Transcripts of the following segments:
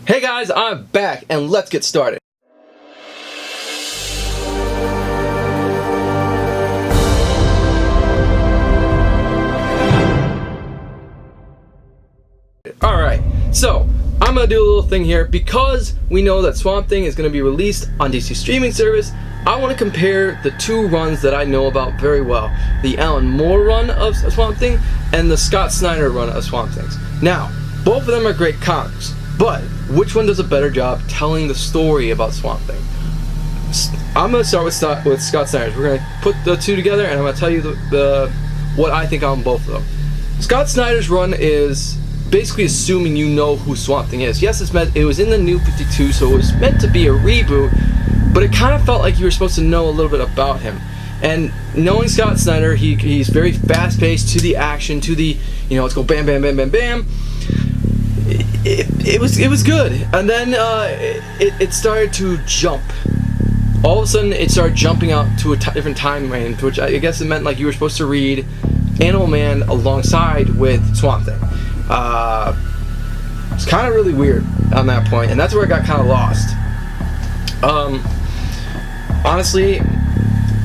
Hey guys, I'm back and let's get started. Alright, so I'm going to do a little thing here because we know that Swamp Thing is going to be released on DC streaming service. I want to compare the two runs that I know about very well. The Alan Moore run of Swamp Thing and the Scott Snyder run of Swamp Things. Now, both of them are great comics, but which one does a better job telling the story about Swamp Thing? I'm going to start with Scott Snyder's. We're going to put the two together and I'm going to tell you what I think on both of them. Scott Snyder's run is basically assuming you know who Swamp Thing is. Yes, it was in the New 52, so it was meant to be a reboot, but it kind of felt like you were supposed to know a little bit about him. And knowing Scott Snyder, he's very fast-paced, to the action, to the, let's go bam, bam, bam, bam, bam. It was good. And then it started to jump. All of a sudden, it started jumping out to a different time range, which I guess it meant like you were supposed to read Animal Man alongside with Swamp Thing. It's kind of really weird on that point, and that's where I got kind of lost. Honestly,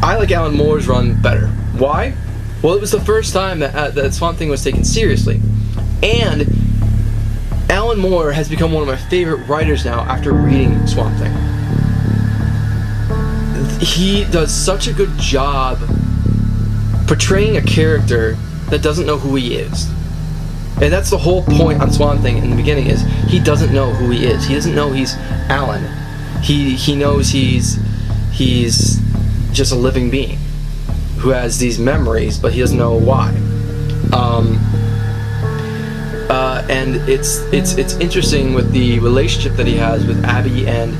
I like Alan Moore's run better. Why? Well, it was the first time that Swamp Thing was taken seriously, and Alan Moore has become one of my favorite writers now after reading Swamp Thing. He does such a good job portraying a character that doesn't know who he is. And that's the whole point on Swamp Thing in the beginning, is he doesn't know who he is. He doesn't know he's Alan. He knows he's just a living being who has these memories, but he doesn't know why. And it's interesting with the relationship that he has with Abby and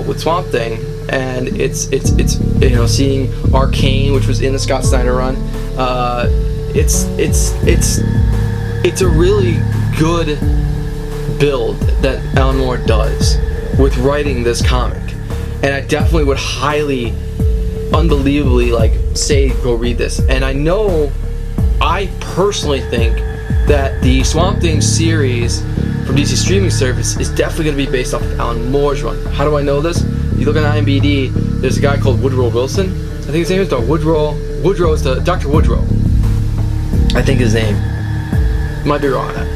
with Swamp Thing, and it's seeing Arcane, which was in the Scott Snyder run. It's a really good build that Alan Moore does with writing this comic, and I definitely would highly, unbelievably say go read this. And I personally think that the Swamp Thing series from DC streaming service is definitely going to be based off of Alan Moore's run. How do I know this? You look on IMDb, there's a guy called Woodrow Wilson. I think his name is Woodrow is Dr. Woodrow, I think his name. Might be wrong on that,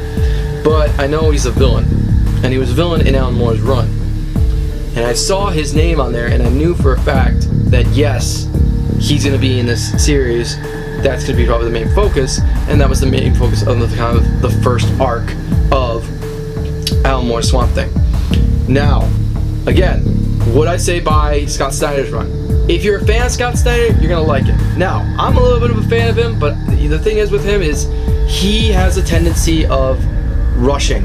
but I know he's a villain, and he was a villain in Alan Moore's run. And I saw his name on there, and I knew for a fact that yes, he's going to be in this series. That's going to be probably the main focus, and that was the main focus of the first arc of Alan Moore's Swamp Thing. Now, again, what I say by Scott Snyder's run. If you're a fan of Scott Snyder, you're going to like it. Now, I'm a little bit of a fan of him, but the thing is with him is he has a tendency of rushing.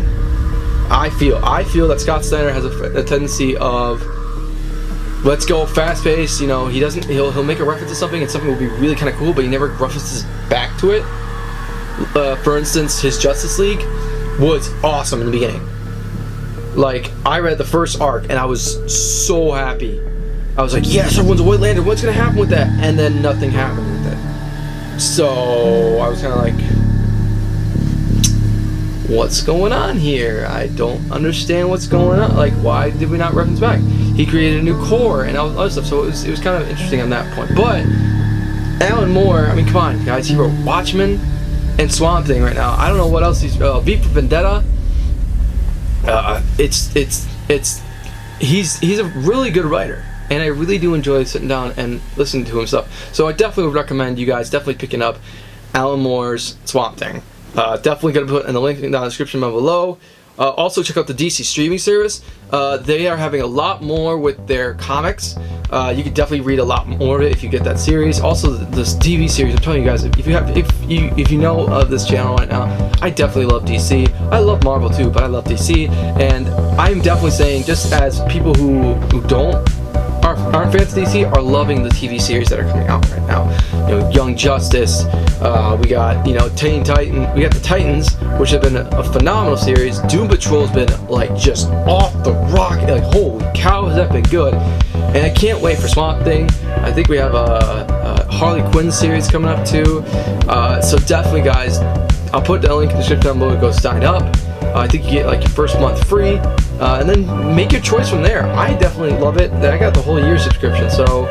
I feel that Scott Snyder has a tendency of, let's go fast-paced. He'll make a reference to something and something will be really kind of cool, but he never references back to it. For instance, his Justice League was awesome in the beginning. I read the first arc and I was so happy. I was like, yes, everyone's a White Lantern. What's gonna happen with that? And then nothing happened with it. So I was kind of like, what's going on here? I don't understand what's going on. Why did we not reference back? He created a new core and all other stuff, so it was kind of interesting on that point. But Alan Moore, come on, guys, he wrote Watchmen and Swamp Thing right now. I don't know what else he's V for Vendetta. He's a really good writer, and I really do enjoy sitting down and listening to him stuff. So I definitely would recommend you guys definitely picking up Alan Moore's Swamp Thing. Definitely going to put in the link down in the description down below. Also check out the DC streaming service. They are having a lot more with their comics. You could definitely read a lot more of it if you get that series. Also, this TV series, I'm telling you guys, if you know of this channel right now, I definitely love DC. I love Marvel too, but I love DC, and I'm definitely saying, just as people who aren't fans of DC are loving the TV series that are coming out right now. Young Justice. We got Teen Titan. We got the Titans, which have been a phenomenal series. Doom Patrol's been just off the rock. Holy cow, has that been good? And I can't wait for Swamp Thing. I think we have a Harley Quinn series coming up too. So definitely, guys, I'll put the link in the description down below to go sign up. I think you get your first month free. and then make your choice from there. I definitely love it. I got the whole year subscription, so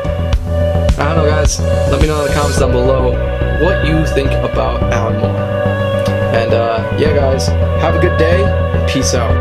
I don't know, guys. Let me know in the comments down below what you think about Alan Moore. And yeah, guys, have a good day, and peace out.